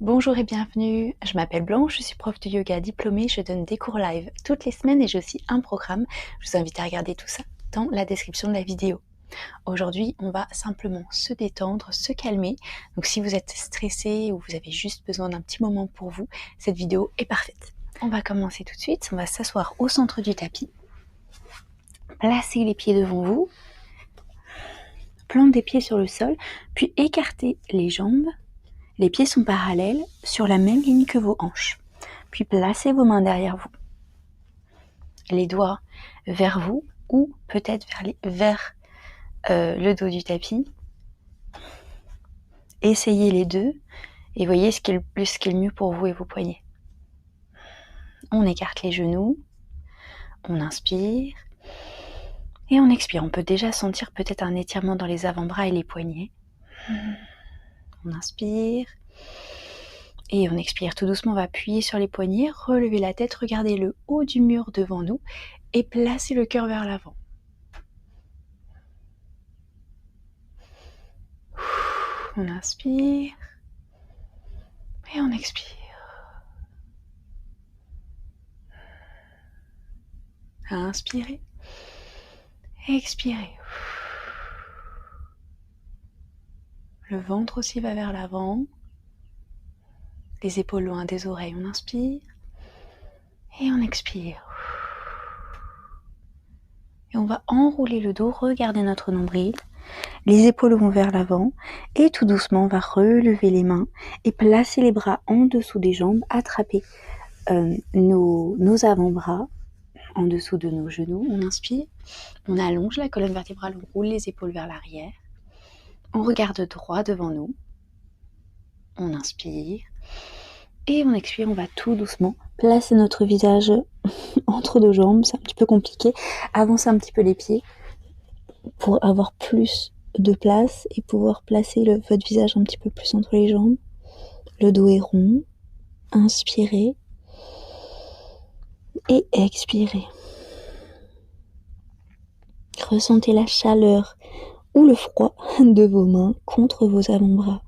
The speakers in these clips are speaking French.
Bonjour et bienvenue, je m'appelle Blanche, je suis prof de yoga diplômée, je donne des cours live toutes les semaines et j'ai aussi un programme. Je vous invite à regarder tout ça dans la description de la vidéo. Aujourd'hui, on va simplement se détendre, se calmer. Donc si vous êtes stressé ou vous avez juste besoin d'un petit moment pour vous, cette vidéo est parfaite. On va commencer tout de suite, on va s'asseoir au centre du tapis. Placez les pieds devant vous, plante des pieds sur le sol, puis écartez les jambes. Les pieds sont parallèles sur la même ligne que vos hanches. Puis placez vos mains derrière vous. Les doigts vers vous ou peut-être vers le dos du tapis. Essayez les deux et voyez ce qui est le mieux pour vous et vos poignets. On écarte les genoux, on inspire et on expire. On peut déjà sentir peut-être un étirement dans les avant-bras et les poignets. On inspire et on expire. Tout doucement, on va appuyer sur les poignets, relever la tête, regardez le haut du mur devant nous et placez le cœur vers l'avant. On inspire et on expire. Inspirez, expirez. Le ventre aussi va vers l'avant. Les épaules loin des oreilles, on inspire et on expire. Et on va enrouler le dos, regarder notre nombril. Les épaules vont vers l'avant et tout doucement on va relever les mains et placer les bras en dessous des jambes, attraper nos avant-bras en dessous de nos genoux. On inspire, on allonge la colonne vertébrale, on roule les épaules vers l'arrière. On regarde droit devant nous. On inspire et on expire, on va tout doucement placer notre visage entre deux jambes, c'est un petit peu compliqué. Avancez un petit peu les pieds pour avoir plus de place et pouvoir placer votre visage un petit peu plus entre les jambes. Le dos est rond. Inspirez et expirez. Ressentez la chaleur ou le froid de vos mains contre vos avant-bras.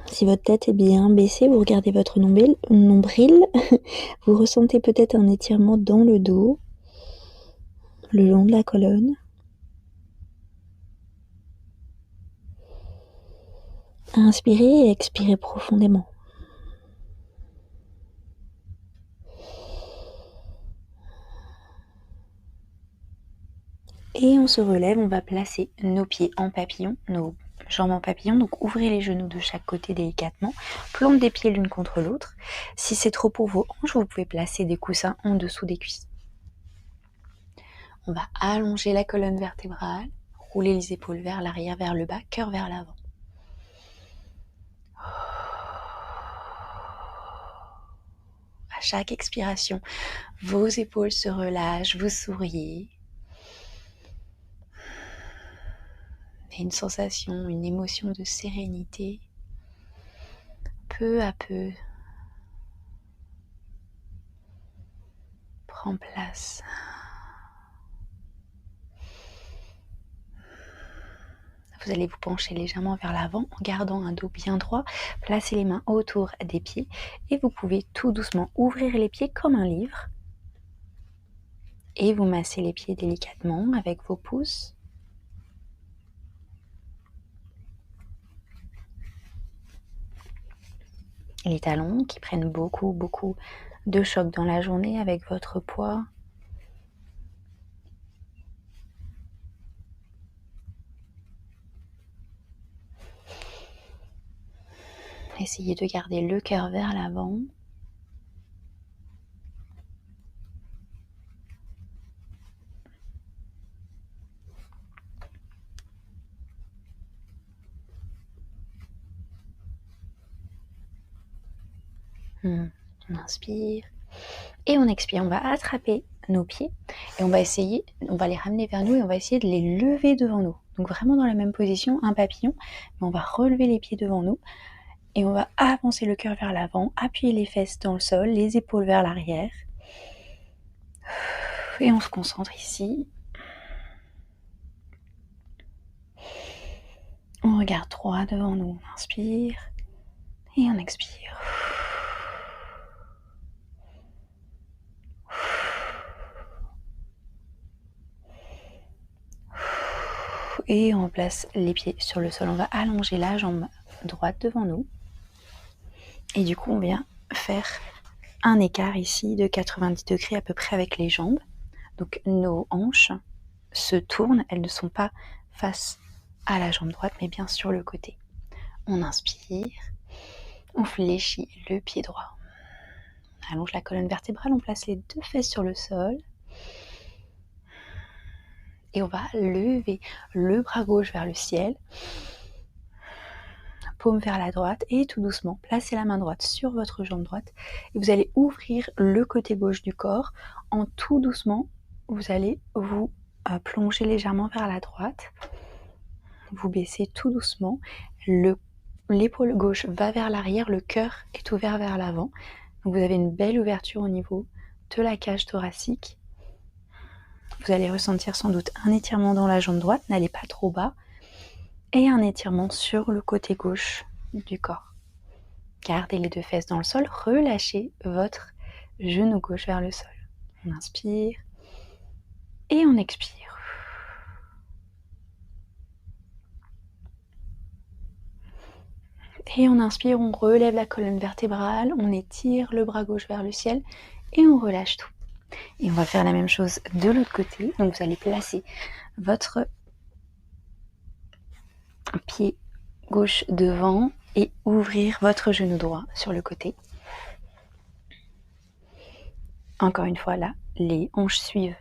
Si votre tête est bien baissée, vous regardez votre nombril, vous ressentez peut-être un étirement dans le dos, le long de la colonne. Inspirez et expirez profondément. Et on se relève, on va placer nos pieds en papillon, nos jambes en papillon, donc ouvrez les genoux de chaque côté délicatement, plante des pieds l'une contre l'autre. Si c'est trop pour vos hanches, vous pouvez placer des coussins en dessous des cuisses. On va allonger la colonne vertébrale, rouler les épaules vers l'arrière, vers le bas, cœur vers l'avant. À chaque expiration, vos épaules se relâchent, vous souriez. Et une sensation, une émotion de sérénité, peu à peu, prend place. Vous allez vous pencher légèrement vers l'avant en gardant un dos bien droit. Placez les mains autour des pieds et vous pouvez tout doucement ouvrir les pieds comme un livre. Et vous massez les pieds délicatement avec vos pouces. Les talons qui prennent beaucoup de choc dans la journée avec votre poids. Essayez de garder le cœur vers l'avant. On inspire et on expire. On va attraper nos pieds et on va les ramener vers nous et on va essayer de les lever devant nous. Donc vraiment dans la même position, un papillon, mais on va relever les pieds devant nous et on va avancer le cœur vers l'avant, appuyer les fesses dans le sol, les épaules vers l'arrière. Et on se concentre ici. On regarde droit devant nous, on inspire et on expire. Et on place les pieds sur le sol. On va allonger la jambe droite devant nous. Et du coup, on vient faire un écart ici de 90 degrés à peu près avec les jambes. Donc nos hanches se tournent, elles ne sont pas face à la jambe droite, mais bien sur le côté. On inspire, on fléchit le pied droit. On allonge la colonne vertébrale, on place les deux fesses sur le sol. Et on va lever le bras gauche vers le ciel, paume vers la droite et tout doucement, placez la main droite sur votre jambe droite et vous allez ouvrir le côté gauche du corps. En tout doucement, vous allez vous plonger légèrement vers la droite. Vous baissez tout doucement, l'épaule gauche va vers l'arrière, le cœur est ouvert vers l'avant. Donc vous avez une belle ouverture au niveau de la cage thoracique. Vous allez ressentir sans doute un étirement dans la jambe droite, n'allez pas trop bas, et un étirement sur le côté gauche du corps. Gardez les deux fesses dans le sol, relâchez votre genou gauche vers le sol. On inspire et on expire. Et on inspire, on relève la colonne vertébrale, on étire le bras gauche vers le ciel et on relâche tout. Et on va faire la même chose de l'autre côté. Donc vous allez placer votre pied gauche devant et ouvrir votre genou droit sur le côté. Encore une fois là, les hanches suivent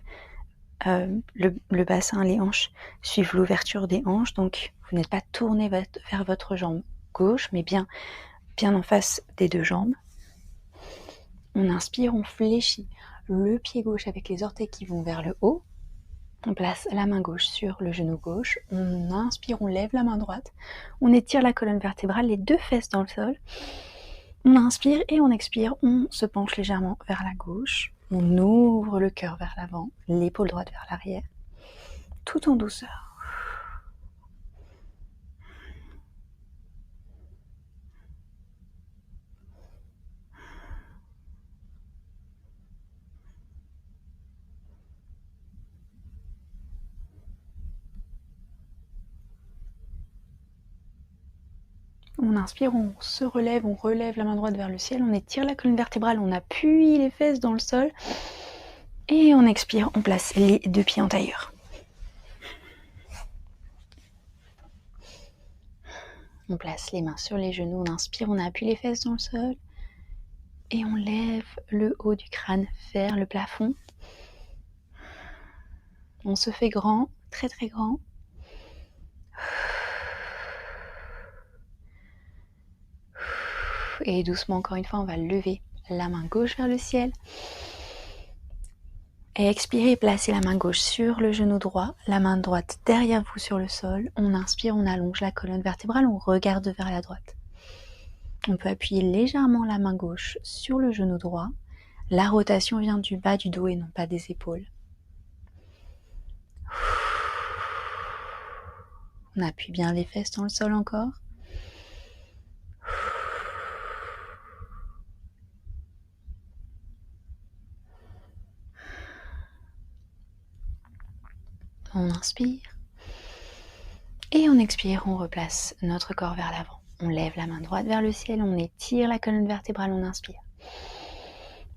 le bassin, les hanches suivent l'ouverture des hanches. Donc vous n'êtes pas tourné vers votre jambe gauche, mais bien en face des deux jambes. On inspire, on fléchit le pied gauche avec les orteils qui vont vers le haut. On place la main gauche sur le genou gauche. On inspire, on lève la main droite. On étire la colonne vertébrale, les deux fesses dans le sol. On inspire et on expire. On se penche légèrement vers la gauche. On ouvre le cœur vers l'avant, l'épaule droite vers l'arrière, tout en douceur. On inspire, on se relève, on relève la main droite vers le ciel, on étire la colonne vertébrale, on appuie les fesses dans le sol et on expire, on place les deux pieds en tailleur. On place les mains sur les genoux, on inspire, on appuie les fesses dans le sol et on lève le haut du crâne vers le plafond. On se fait grand, très très grand. Et doucement, encore une fois, on va lever la main gauche vers le ciel. Et expirez, placez la main gauche sur le genou droit, la main droite derrière vous sur le sol. On inspire, on allonge la colonne vertébrale, on regarde vers la droite. On peut appuyer légèrement la main gauche sur le genou droit. La rotation vient du bas du dos et non pas des épaules. On appuie bien les fesses dans le sol encore. On inspire. Et on expire, on replace notre corps vers l'avant. On lève la main droite vers le ciel, on étire la colonne vertébrale, on inspire.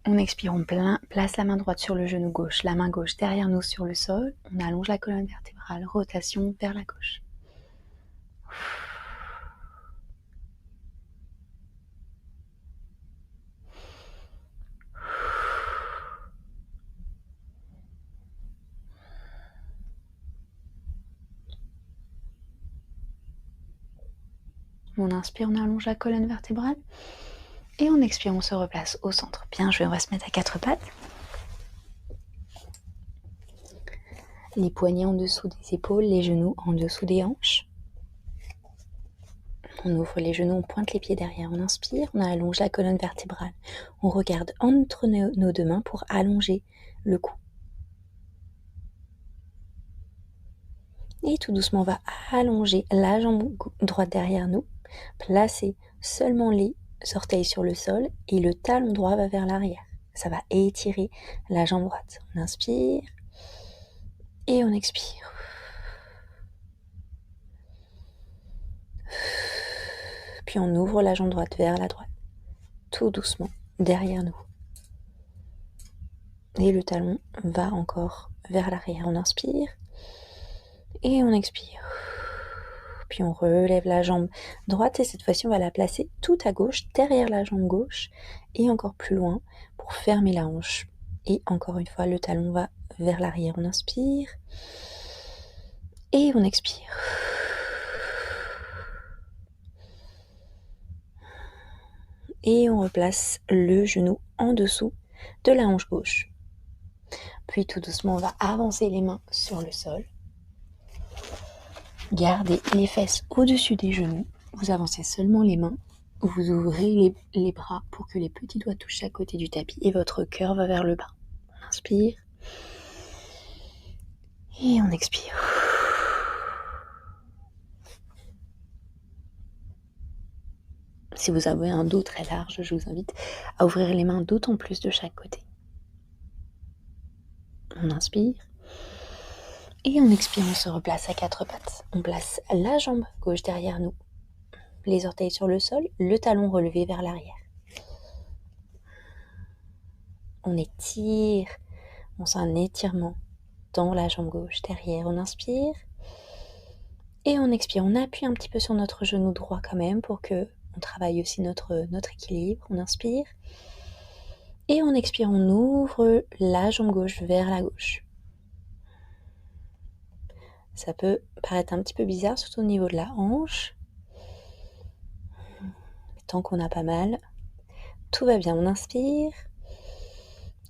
On expire, on place la main droite sur le genou gauche, la main gauche derrière nous sur le sol. On allonge la colonne vertébrale, rotation vers la gauche. On inspire, on allonge la colonne vertébrale. Et on expire, on se replace au centre. Bien joué, on va se mettre à quatre pattes. Les poignets en dessous des épaules, les genoux en dessous des hanches. On ouvre les genoux, on pointe les pieds derrière, on inspire, on allonge la colonne vertébrale. On regarde entre nos deux mains pour allonger le cou. Et tout doucement, on va allonger la jambe droite derrière nous, placer seulement les orteils sur le sol et le talon droit va vers l'arrière. Ça va étirer la jambe droite. On inspire et on expire. Puis on ouvre la jambe droite vers la droite, tout doucement, derrière nous. Et le talon va encore vers l'arrière. On inspire et on expire. Puis on relève la jambe droite et cette fois-ci on va la placer tout à gauche, derrière la jambe gauche et encore plus loin pour fermer la hanche. Et encore une fois, le talon va vers l'arrière. On inspire et on expire. Et on replace le genou en dessous de la hanche gauche. Puis tout doucement, on va avancer les mains sur le sol. Gardez les fesses au-dessus des genoux. Vous avancez seulement les mains. Vous ouvrez les bras pour que les petits doigts touchent chaque côté du tapis et votre cœur va vers le bas. On inspire. Et on expire. Si vous avez un dos très large, je vous invite à ouvrir les mains d'autant plus de chaque côté. On inspire. Et en expirant, on se replace à quatre pattes. On place la jambe gauche derrière nous, les orteils sur le sol, le talon relevé vers l'arrière. On étire, on sent un étirement dans la jambe gauche derrière. On inspire. Et on expire, on appuie un petit peu sur notre genou droit quand même pour que on travaille aussi notre équilibre. On inspire. Et on expire, on ouvre la jambe gauche vers la gauche. Ça peut paraître un petit peu bizarre, surtout au niveau de la hanche. Tant qu'on n'a pas mal, tout va bien. On inspire.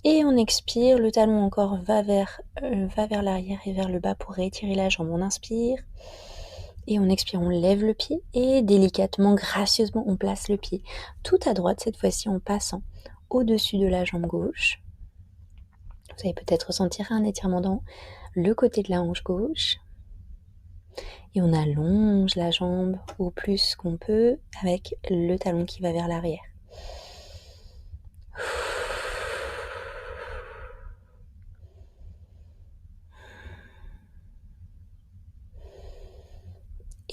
Et on expire, le talon encore va vers l'arrière et vers le bas pour réétirer la jambe. On inspire. Et on expire, on lève le pied et délicatement, gracieusement, on place le pied tout à droite, cette fois-ci en passant au-dessus de la jambe gauche. Vous allez peut-être ressentir un étirement dans le côté de la hanche gauche. Et on allonge la jambe au plus qu'on peut avec le talon qui va vers l'arrière.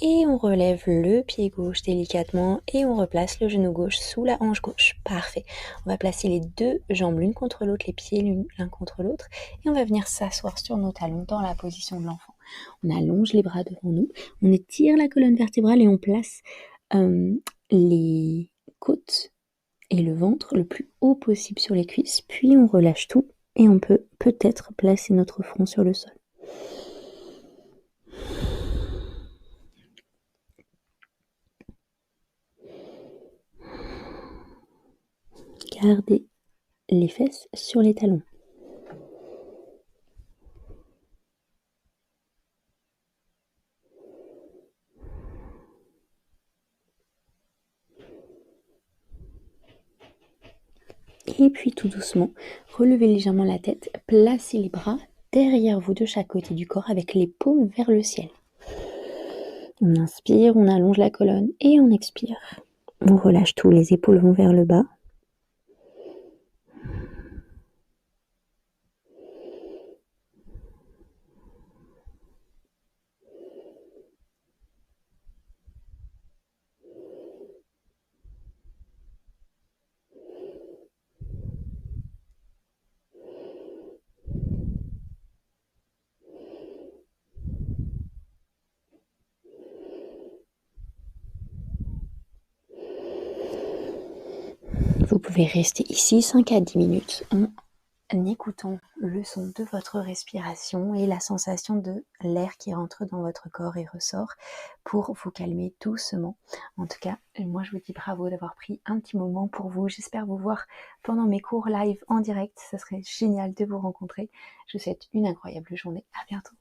Et on relève le pied gauche délicatement et on replace le genou gauche sous la hanche gauche. Parfait. On va placer les deux jambes l'une contre l'autre, les pieds l'un contre l'autre et on va venir s'asseoir sur nos talons dans la position de l'enfant. On allonge les bras devant nous, on étire la colonne vertébrale et on place les côtes et le ventre le plus haut possible sur les cuisses. Puis on relâche tout et on peut peut-être placer notre front sur le sol. Gardez les fesses sur les talons. Et puis tout doucement, relevez légèrement la tête, placez les bras derrière vous de chaque côté du corps avec les paumes vers le ciel. On inspire, on allonge la colonne et on expire. On relâche tout, les épaules vont vers le bas. Vous pouvez rester ici 5 à 10 minutes en écoutant le son de votre respiration et la sensation de l'air qui rentre dans votre corps et ressort pour vous calmer doucement. En tout cas, moi je vous dis bravo d'avoir pris un petit moment pour vous. J'espère vous voir pendant mes cours live en direct. Ça serait génial de vous rencontrer. Je vous souhaite une incroyable journée. À bientôt.